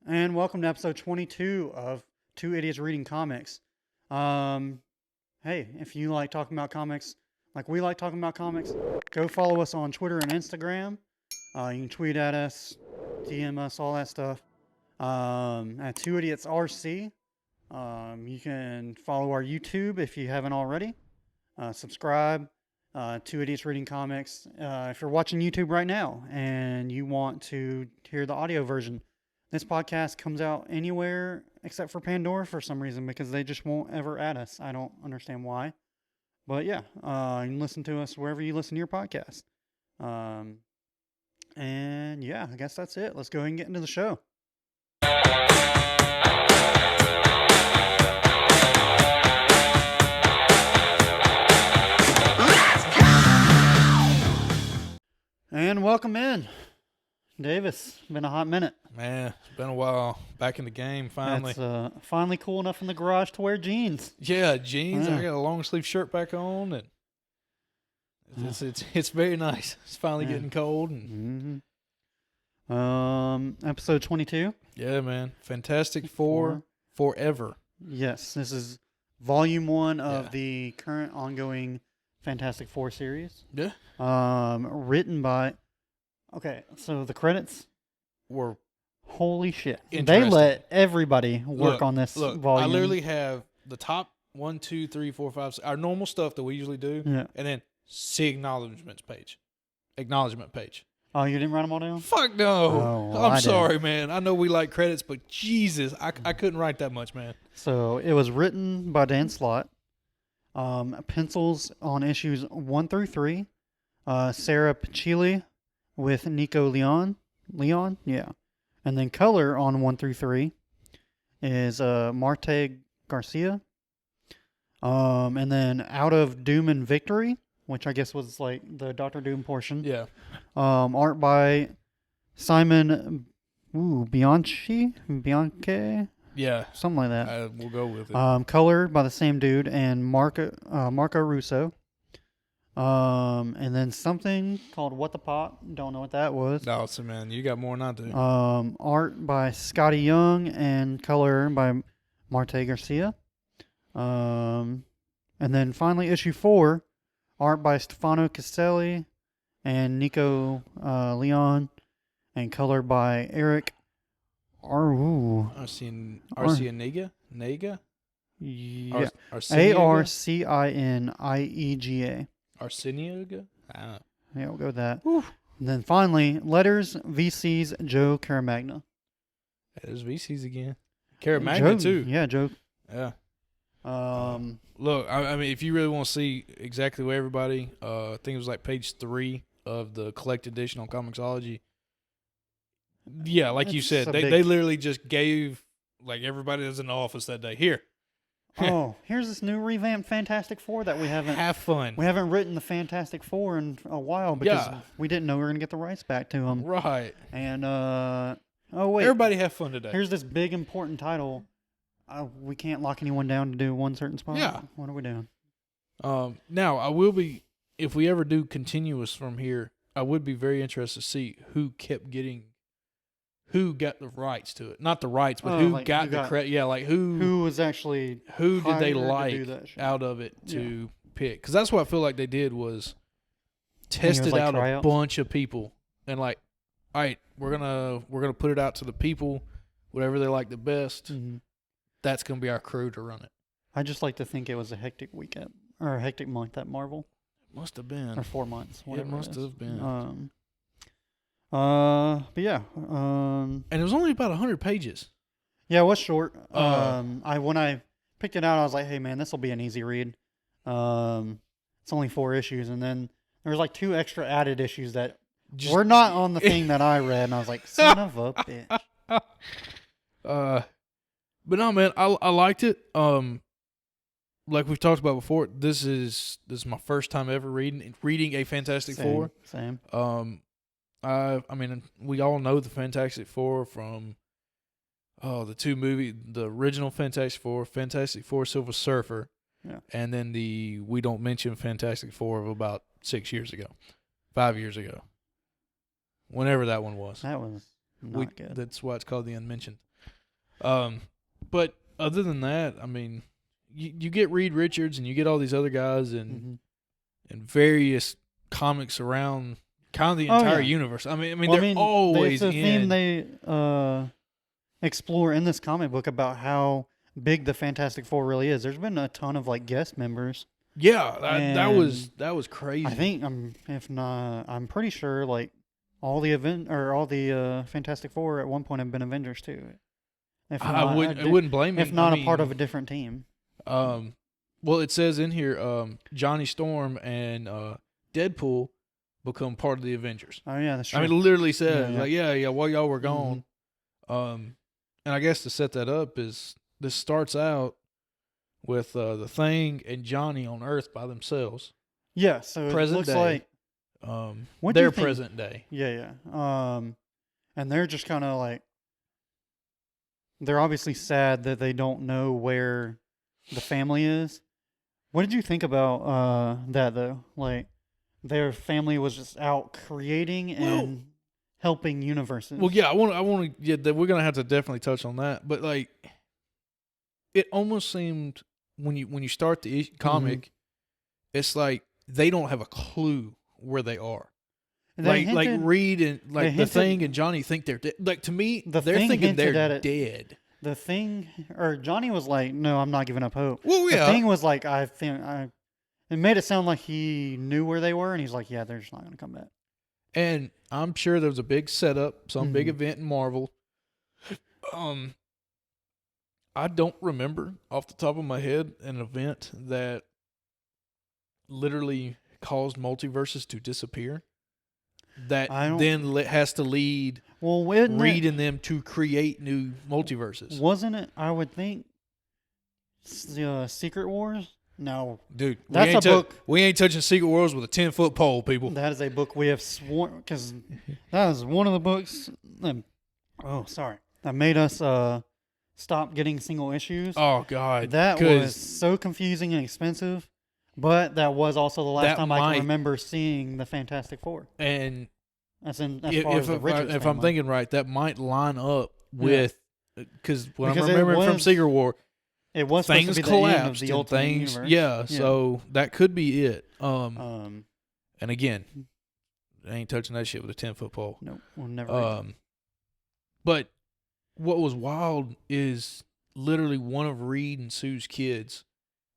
And welcome to episode 22 of Two Idiots Reading Comics. Hey, if you like talking about comics like we like talking about comics, go follow us on Twitter and Instagram. You can tweet at us, DM us, all that stuff. At Two Idiots RC. You can follow our YouTube if you haven't already. Subscribe. Two Idiots Reading Comics. If you're watching YouTube right now and you want to hear the audio version, this podcast comes out anywhere except for Pandora for some reason because they just won't ever add us. I don't understand why. But yeah, you can listen to us wherever you listen to your podcast. And yeah, I guess that's it. Let's go ahead and get into the show. And welcome in. Davis, been a hot minute. Man, it's been a while. Back in the game, finally. It's finally cool enough in the garage to wear jeans. Yeah, jeans. Yeah. I got a long sleeve shirt back on, and it's very nice. It's finally getting cold. And Episode 22. yeah, man. Fantastic Four Forever. Yes, this is volume 1 of the current ongoing Fantastic Four series. Yeah. Written by. Okay, so the credits Were holy shit. They interesting. let everybody work on this volume. I literally have the top 1, 2, 3, 4, 5, our normal stuff that we usually do, Yeah. and then see acknowledgement page. Oh, you didn't write them all down? Fuck no. Oh, well, I I'm did. sorry, man. I know we like credits, but Jesus, I couldn't write that much, man. So it was written by Dan Slott. Pencils on issues 1 through 3. Sarah Pachili with Nico Leon, yeah. And then color on 1 through 3 is Marte Garcia. And then Out of Doom and Victory, which I guess was like the Doctor Doom portion. Yeah. Art by Simon Bianche, Yeah. something like that. We'll go with it. Color by the same dude and Marco Russo. And then something called What the Pop. Don't know what that was. No, so man, you got more than I do. Art by Scotty Young and color by Marte Garcia. And then finally issue 4, art by Stefano Castelli and Nico Leon, and color by Eric Arcianiega? Nega? Yeah. Arciniega? Arciniega. Arciniega? Yeah, we'll go with that. And then finally, letters, VC's Joe Caramagna. There's VCs again. Caramagna, too. Yeah, Joe. Yeah. Um, Look, I mean, if you really want to see exactly what everybody, I think it was like page 3 of the collected edition on Comixology. Yeah, like you It's said, a they big- literally just gave, like, everybody that's in the office that day, here, oh, here's this new revamped Fantastic Four that we haven't fun. written the Fantastic Four in a while because Yeah. we didn't know we were gonna get the rights back to them. Right. And oh wait, Everybody have fun today. here's this big important title. We can't lock anyone down to do one certain spot. Yeah. What are we doing? Now, I will be, if we ever do continuous from here, I would be very interested to see who got the rights to it. Not the rights, but who like, got the credit. Yeah, like who was actually did they hired to do like that shit? out of it to pick? Because that's what I feel like they did was tested like out tryouts? a bunch of people and like, all right, we're gonna put it out to the people, whatever they like the best. Mhm. That's gonna be our crew to run it. I just like to think it was a hectic weekend or a hectic month at Marvel, Must have been. or 4 months. Whatever It must is. have been. But yeah. And it was only about 100 pages. Yeah, it was short. Uh, When I picked it out, I was like, "Hey, man, this will be an easy read." It's only 4 issues, and then there was like 2 extra added issues that were not on the thing that I read, and I was like, "Son of a bitch!" But no, man, I liked it. Like we've talked about before, this is my first time ever reading a Fantastic Four. Same. I mean, we all know the Fantastic Four from the 2 movies, the original Fantastic Four Silver Surfer, Yeah. and then the We Don't Mention Fantastic Four of about 5 years ago. Whenever that one was. That was not good. That's why it's called The Unmentioned. But other than that, I mean, you get Reed Richards and you get all these other guys and various comics around kind of the entire universe. I mean, Well, they're always it's a theme in. they explore in this comic book about how big the Fantastic Four really is. There's been a ton of like guest members. Yeah, that was crazy. I think I'm pretty sure like all the Fantastic Four at one point have been Avengers too. If I wouldn't blame you. If not a part of a different team. Well, it says in here, Johnny Storm and Deadpool become part of the Avengers. Oh yeah, that's true. I mean, it literally says Yeah. while y'all were gone. And I guess to set that up is this starts out with the Thing and Johnny on Earth by themselves. Yeah, so present it looks day. like their present day. Yeah. And they're just kind of like they're obviously sad that they don't know where the family is. What did you think about that though? Like their family was just out creating and helping universes. Well, yeah, I want to. Yeah, we're gonna have to definitely touch on that. But like, it almost seemed when you start the comic, it's like they don't have a clue where they are. Like Reed and like the Thing and Johnny think they're dead. Like to me, they're thinking they're dead. The Thing or Johnny was like, "No, I'm not giving up hope." Well, yeah. The Thing was like, It made it sound like he knew where they were, and he's like, "Yeah, they're just not gonna come back." And I'm sure there was a big setup, some big event in Marvel. I don't remember off the top of my head an event that literally caused multiverses to disappear. That then has to lead Reed and them to create new multiverses. Wasn't it? I would think Secret Wars. No, dude, that's a book. We ain't touching Secret Wars with a 10-foot pole, people. That is a book we have sworn because that was one of the books. That made us stop getting single issues. Oh God, that was so confusing and expensive. But that was also the last time I can remember seeing the Fantastic Four. And if I'm thinking right, that might line up with because I'm remembering from Secret War. It was things supposed to be collapsed the end of the and Ultimate things, Universe. So that could be it. And again, I ain't touching that shit with a 10-foot pole. Nope, we'll never. But what was wild is literally one of Reed and Sue's kids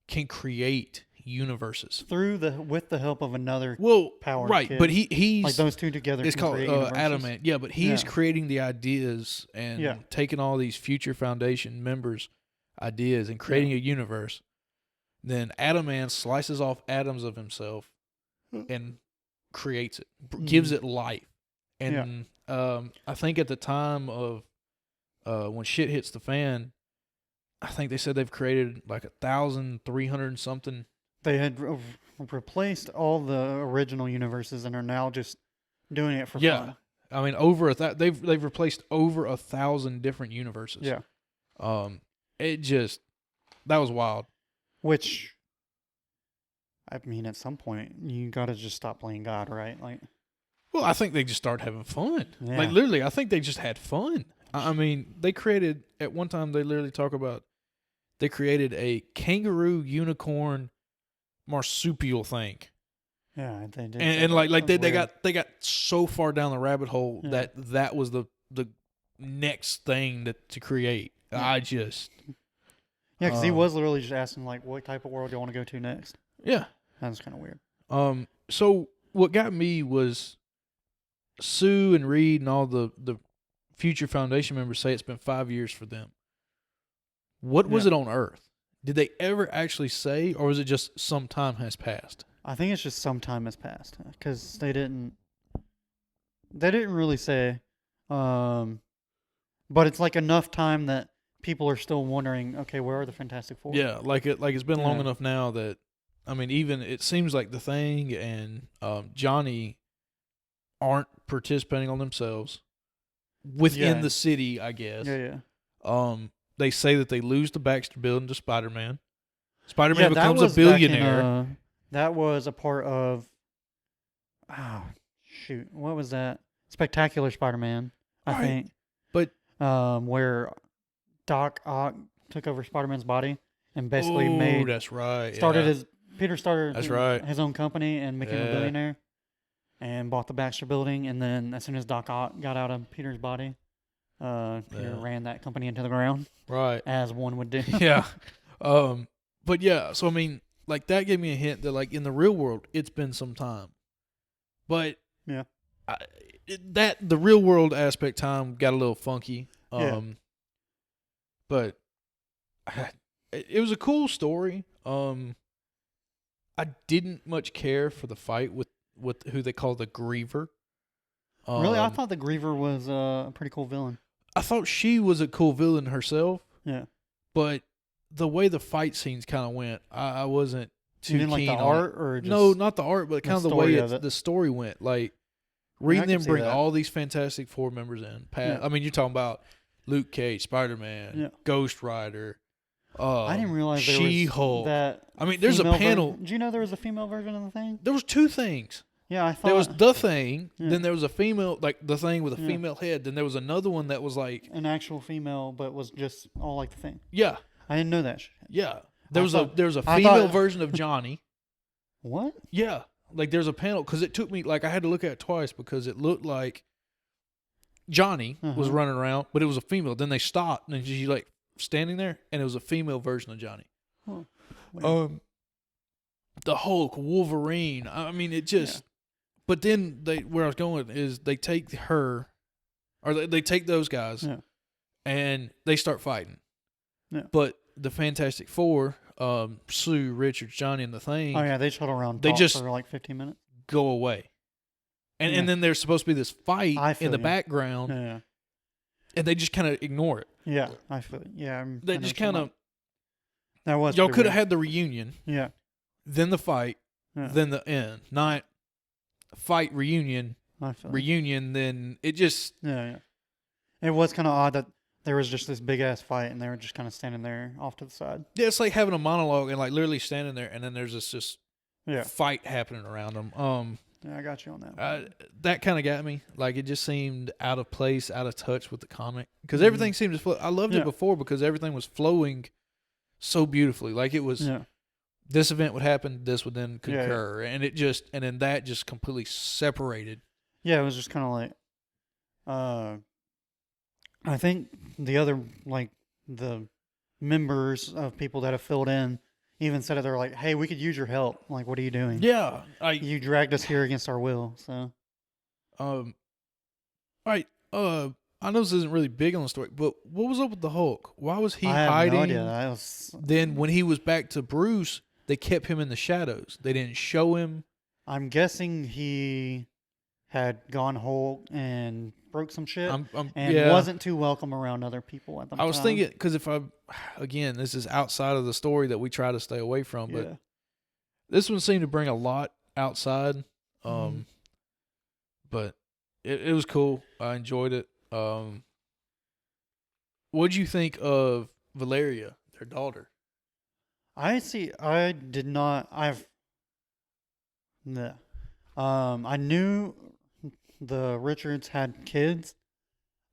can create universes with the help of another power. Right, kid. But he's like those two together. It's called Adamant. Yeah, but he's creating the ideas and taking all these future Foundation members' ideas and creating a universe. Then Adamant slices off atoms of himself and creates it, gives it life. And I think at the time of when shit hits the fan, I think they said they've created like 1,300 something. They had replaced all the original universes and are now just doing it for fun. I mean, they've replaced over 1,000 different universes. Yeah. That was wild. Which, I mean, at some point you got to just stop playing God, right? Like, well, I think they just started having fun. Yeah. Like literally, I think they just had fun. I mean, they created at one time. They literally talk about they created a kangaroo unicorn marsupial thing. Yeah, they did. And like they got so far down the rabbit hole that was the next thing to create. I just because he was literally just asking like, what type of world do you want to go to next? Yeah, that was kind of weird. So what got me was Sue and Reed and all the future Foundation members say it's been 5 years for them. What was it on Earth? Did they ever actually say, or was it just some time has passed? I think it's just some time has passed because they didn't really say, but it's like enough time that people are still wondering, okay, where are the Fantastic Four? Yeah, it's been long enough now that, I mean, even it seems like the Thing and Johnny aren't participating on themselves within the city, I guess. Yeah. They say that they lose the Baxter building to Spider-Man. Spider-Man becomes a billionaire. That was a part of, what was that? Spectacular Spider-Man, I think. But where Doc Ock took over Spider-Man's body and basically that's right. Peter started That's right. his own company and became a billionaire and bought the Baxter Building. And then as soon as Doc Ock got out of Peter's body, Peter ran that company into the ground. Right. As one would do. Yeah. But yeah, so I mean, like that gave me a hint that like in the real world, it's been some time. But yeah, the real world aspect time got a little funky. But it was a cool story. I didn't much care for the fight with who they call the Griever. Really, I thought the Griever was a pretty cool villain. I thought she was a cool villain herself. Yeah, but the way the fight scenes kind of went, I wasn't too you didn't keen like the on art, it. or just no, not the art, but kind of the way it. the story went. Like reading them bring that. all these Fantastic Four members in. I mean, you're talking about Luke Cage, Spider-Man, Ghost Rider. I didn't realize there She-Hulk. was that. I mean, there's a panel. Did you know there was a female version of the Thing? There was two things. Yeah, I thought there was the Thing. Then there was a female, like the Thing with a female head. Then there was another one that was like an actual female, but was just all like the Thing. Yeah, I didn't know that. Yeah, there was a female version of Johnny. What? Yeah, like there's a panel because it took me like I had to look at it twice because it looked like Johnny was running around, but it was a female. Then they stopped and she like standing there, and it was a female version of Johnny. Huh. The Hulk, Wolverine. I mean, it just. But then where I was going is they take her, or they take those guys, and they start fighting. Yeah. But the Fantastic Four, Sue, Richards, Johnny, and the Thing. Oh yeah, they shut around. They just for like 15 minutes. Go away, and then there's supposed to be this fight in the background. Yeah. And they just kind of ignore it. Yeah, I feel it. Yeah, they just kind of. That was. Y'all could have had the reunion. Yeah. Then the fight. Yeah. Then the end. Not fight reunion. Reunion. Then it just. Yeah. It was kind of odd that there was just this big ass fight and they were just kind of standing there off to the side. Yeah, it's like having a monologue and like literally standing there, and then there's this just fight happening around them. Yeah, I got you on that. That kind of got me. Like, it just seemed out of place, out of touch with the comic. Because everything seemed to flow. I loved it before because everything was flowing so beautifully. Like, it was, this event would happen, this would then concur. And then that just completely separated. Yeah, it was just kind of like, I think the other, like, the members of people that have filled in even said it, they're like, hey, we could use your help. Like, what are you doing? Yeah. You dragged us here against our will, so. All right. I know this isn't really big on the story, but what was up with the Hulk? Why was he hiding? I have no idea. Then when he was back to Bruce, they kept him in the shadows. They didn't show him. I'm guessing he had gone Hulk and broke some shit and wasn't too welcome around other people at the time. I was thinking, because again, this is outside of the story that we try to stay away from, but this one seemed to bring a lot outside. But it was cool. I enjoyed it. What'd you think of Valeria, their daughter? I knew the Richards had kids.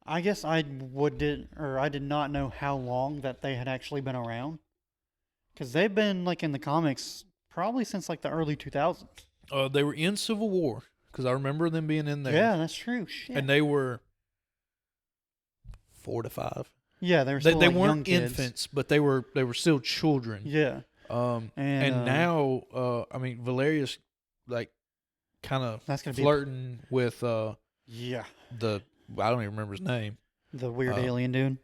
I guess I did not know how long that they had actually been around. Because they've been, like, in the comics probably since, like, the early 2000s. They were in Civil War, because I remember them being in there. Yeah, that's true. Shit. And they were 4 to 5. Yeah, they were still they like weren't young infants, but they were still children. Yeah. And now, I mean, Valeria's, like, kind of flirting with I don't even remember his name, the weird alien dude,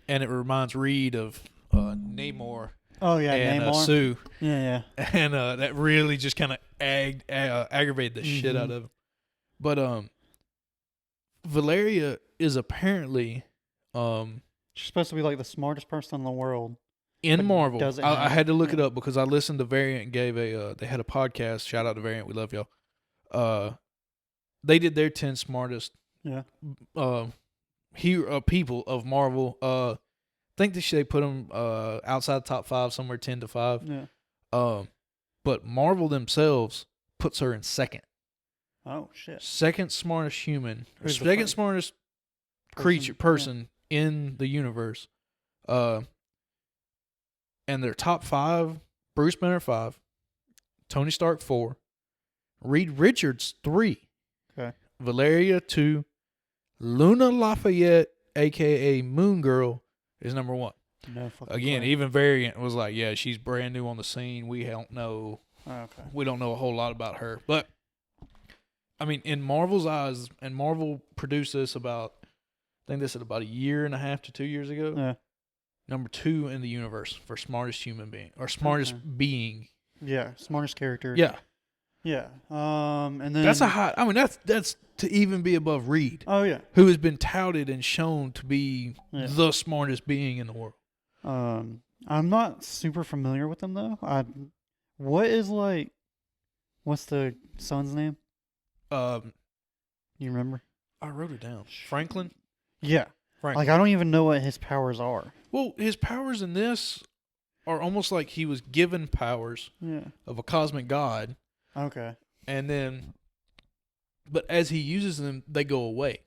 and it reminds Reed of Namor. Oh yeah, and Namor. Sue. Yeah, and that really just kind of aggravated the shit out of him. But Valeria is apparently she's supposed to be like the smartest person in the world. In Marvel, I had to look it up because I listened to Variant and gave they had a podcast. Shout out to Variant, we love y'all. They did their 10 smartest people of Marvel. I think they put them outside the top 5, somewhere 10 to 5. Yeah. But Marvel themselves puts her in second. Oh shit! Second smartest human, second smartest person in the universe. And their top 5: Bruce Banner 5, Tony Stark 4, Reed Richards 3, Okay. Valeria 2, Luna Lafayette, aka Moon Girl, is number 1. No fucking Again, clue. even Variant was like, yeah, she's brand new on the scene. We don't know. Okay. We don't know a whole lot about her. But I mean, in Marvel's eyes, and Marvel produced this about, I think they said about 1.5 to 2 years ago. Yeah. Number 2 in the universe for smartest human being or smartest being. Yeah. Smartest character. Yeah. Yeah. And then That's a hot. I mean, that's to even be above Reed, Oh yeah. who has been touted and shown to be Yeah. the smartest being in the world. I'm not super familiar with them though. What's the son's name? You remember? I wrote it down. Franklin. Yeah. Franklin. Like I don't even know what his powers are. Well, his powers in this are almost like he was given powers Yeah. of a cosmic god, Okay. and then, but as he uses them, they go away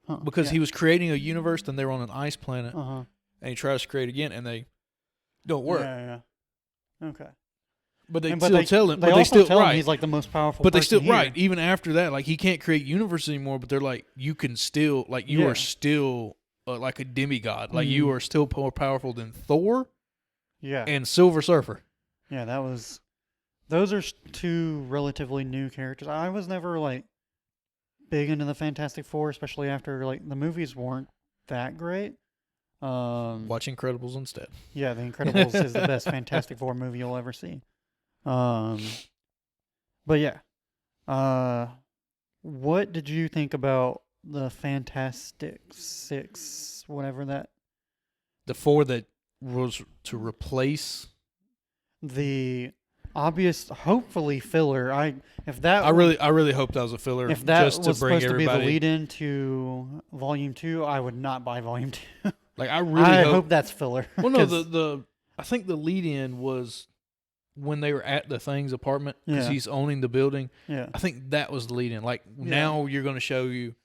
Huh. because he was creating a universe. Then they were on an ice planet, Uh-huh. and he tries to create again, and they don't work. Yeah. Okay. But they And- still tell him. They But they also still tell him right. he's like the most powerful. But they person still here. right. Even after that, like he can't create universe anymore. But they're like, you can still you Yeah. are still like a demigod. Like you Mhm. are still more powerful than Thor Yeah. and Silver Surfer. Yeah. Those are two relatively new characters. I was never like big into the Fantastic Four, especially after like the movies weren't that great. Watch Incredibles instead. Yeah, The Incredibles is the best Fantastic Four movie you'll ever see. But yeah. What did you think about the Fantastic Six, whatever that, The 4 that was to replace. the obvious, hopefully filler. I really hope that was a filler. if that just to was bring supposed to be everybody. the lead in to Volume 2, I would not buy Volume 2. Like I really I hope. hope that's filler. Well, no, 'cause- I think the lead in was when they were at the Thing's apartment because Yeah. he's owning the building. yeah, I think that was the lead in. Like now we're going to show you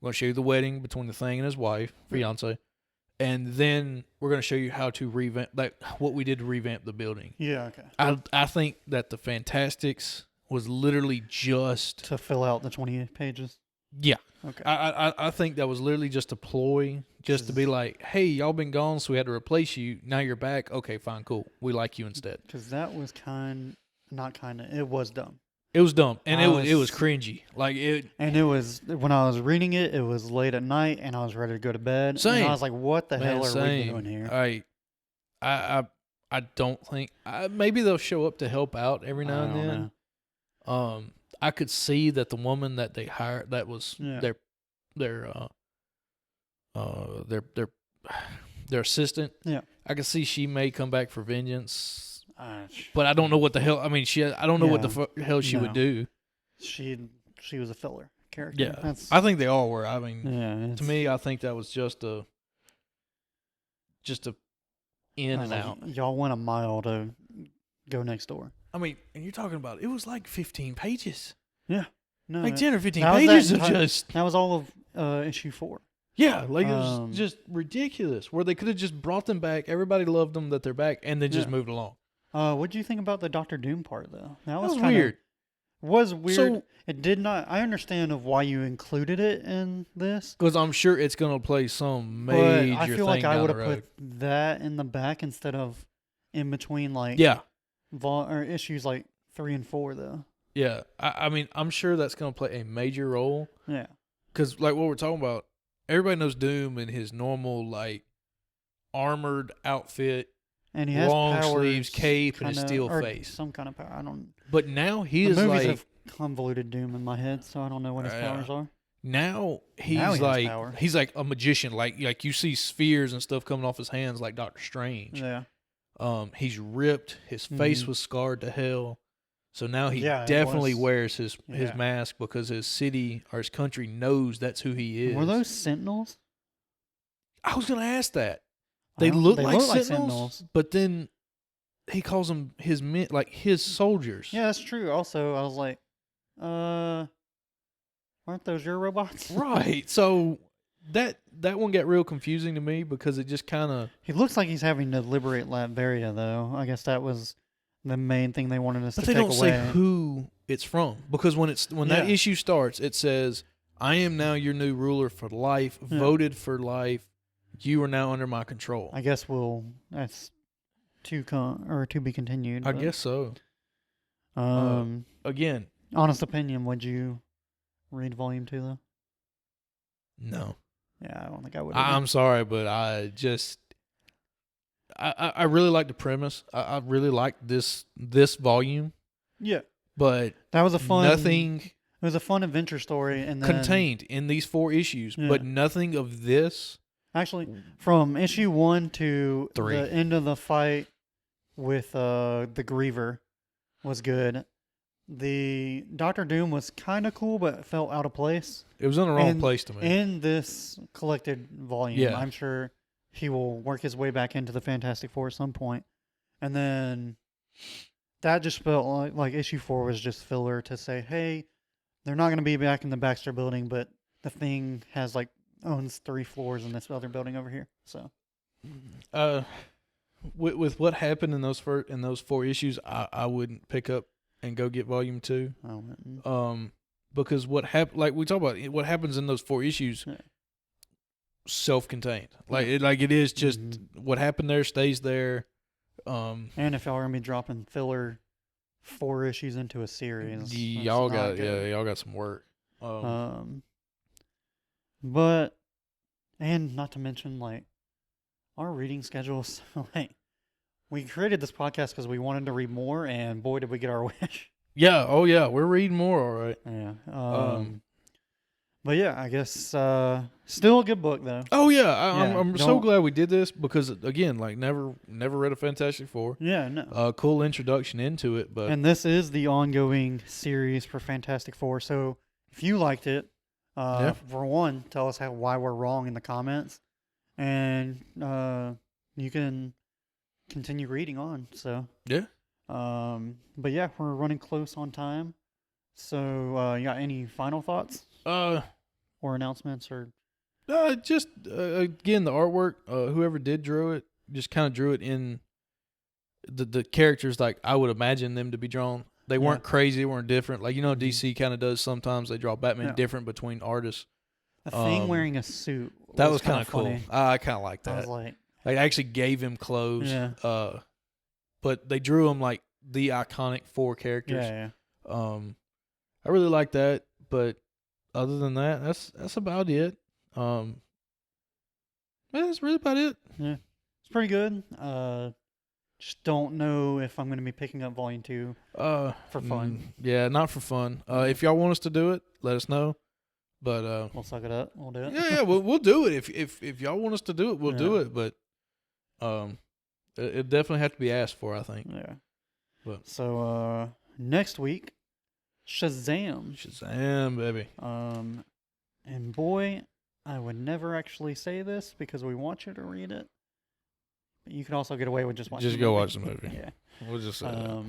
the wedding between the Thing and his wife, fiance, and then we're going to show you how to revamp, like what we did to revamp the building. yeah, okay. I think that the Fantastics was literally just To fill out the 20 pages. yeah. Okay. I think that was literally just a ploy, just to be like, hey, y'all been gone, so we had to replace you. Now you're back. Okay, fine, cool. We like you instead. Because that was it was dumb. It was dumb, and I it was was- cringy. Like it. And it was, when I was reading it, it was late at night and I was ready to go to bed. Same. And I was like, what the Man, hell are same. we doing here? I don't think maybe they'll show up to help out every now I and don't then. know. I could see that the woman that they hired, that was Yeah. their assistant. Yeah. I could see she may come back for vengeance, Uh, but I don't know what the hell. I mean, I don't know what the hell she No. would do. she was a filler character. Yeah, That's, I think they all were. I mean, yeah, to me, I think that was just a in I and was like, out. y'all went a mile to go next door. I mean, and you're talking about it was like 15 pages, No, like 10 or 15 that was pages that of entire- just that was all of issue 4. yeah, like it Um, was just ridiculous. Where they could have just brought them back, everybody loved them that they're back, and they just Yeah. moved along. What do you think about the Doctor Doom part though? That was kinda, weird. Was weird. So- it did not. I understand of why you included it in this. Because I'm sure it's going to play some But major I feel thing like I down would the have road. put that in the back instead of in between, like Yeah, or issues like 3 and 4 though. yeah. I mean, I'm sure that's going to play a major role. Yeah, Because, like, what we're talking about, everybody knows Doom in his normal, like, armored outfit, and he has long powers, sleeves, cape, and a kinda- steel or face. some kind of power. I don't. But now he The is movies like, have convoluted Doom in my head, so I don't know what his Yeah. powers are. now he's Now he has like, power. he's like a magician. Like you see spheres and stuff coming off his hands, like Doctor Strange. Yeah, He's ripped. His face Mhm. was scarred to hell. So now he Yeah, it definitely was. wears his Yeah. mask because his city or his country knows that's who he is. were those Sentinels? I was gonna ask that. I They don't- look they like look like sentinels, Sentinels. but then he calls them his men, like his soldiers. Yeah, that's true. Also, I was like, aren't those your robots? Right. So that one got real confusing to me because it just kind of. He looks like he's having to liberate Latveria, though. I guess that was the main thing they wanted us to take away. But they don't say who it's from, because when that issue starts, it says, "I am now your new ruler for life, voted for life. You are now under my control." I guess that's to be continued. I guess so. Again, honest opinion, would you read volume 2 though? No. Yeah, I don't think I would. I'm sorry, but I really like the premise. I really like this volume. Yeah, but that was a fun. Nothing. It was a fun adventure story, and contained in these 4 issues, but nothing of this. Actually, from issue 1 to 3, the end of the fight with the Griever was good. The Doctor Doom was kind of cool, but felt out of place. It was in the wrong place to me. In this collected volume, I'm sure he will work his way back into the Fantastic Four at some point. And then that just felt like issue 4 was just filler to say, hey, they're not going to be back in the Baxter building, but the Thing has owns 3 floors in this other building over here. So, with what happened in those 4 issues, I wouldn't pick up and go get volume 2. Because what happened, like we talk about, what happens in those 4 issues, self-contained. It is just what happened there stays there. And if y'all are gonna be dropping filler 4 issues into a series, y'all got some work. But and not to mention our reading schedules. We created this podcast because we wanted to read more, and boy, did we get our wish. Yeah. Oh, yeah. We're reading more, all right. Yeah. But yeah, I guess still a good book though. Oh yeah, I'm so glad we did this because again, never read a Fantastic Four. Yeah, no. Cool introduction into it, and this is the ongoing series for Fantastic Four. So if you liked it, for one, tell us why we're wrong in the comments, and you can continue reading on. So yeah. But yeah, we're running close on time. So you got any final thoughts? Or announcements or just again the artwork, whoever drew it just kind of drew it in the characters like I would imagine them to be drawn. They weren't crazy, weren't different. DC kind of does sometimes. They draw Batman different between artists. A Thing wearing a suit. That was kind of cool. I kind of like that. I was like, they actually gave him clothes. Yeah. But they drew him like the iconic 4 characters. Yeah. I really like that, but other than that, that's about it. That's really about it. Yeah, it's pretty good. Just don't know if I'm going to be picking up volume 2 for fun. Yeah, not for fun. If y'all want us to do it, let us know. But we'll suck it up. We'll do it. Yeah, we'll do it. If y'all want us to do it, we'll do it. But it definitely have to be asked for, I think. Yeah. But so next week, Shazam, baby. And boy, I would never actually say this because we want you to read it. But you could also get away with just watching. Just go watch the movie. Yeah. We'll just say that.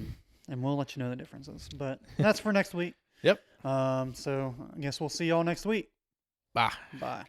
And we'll let you know the differences. But that's for next week. Yep. So I guess we'll see y'all next week. Bye. Bye.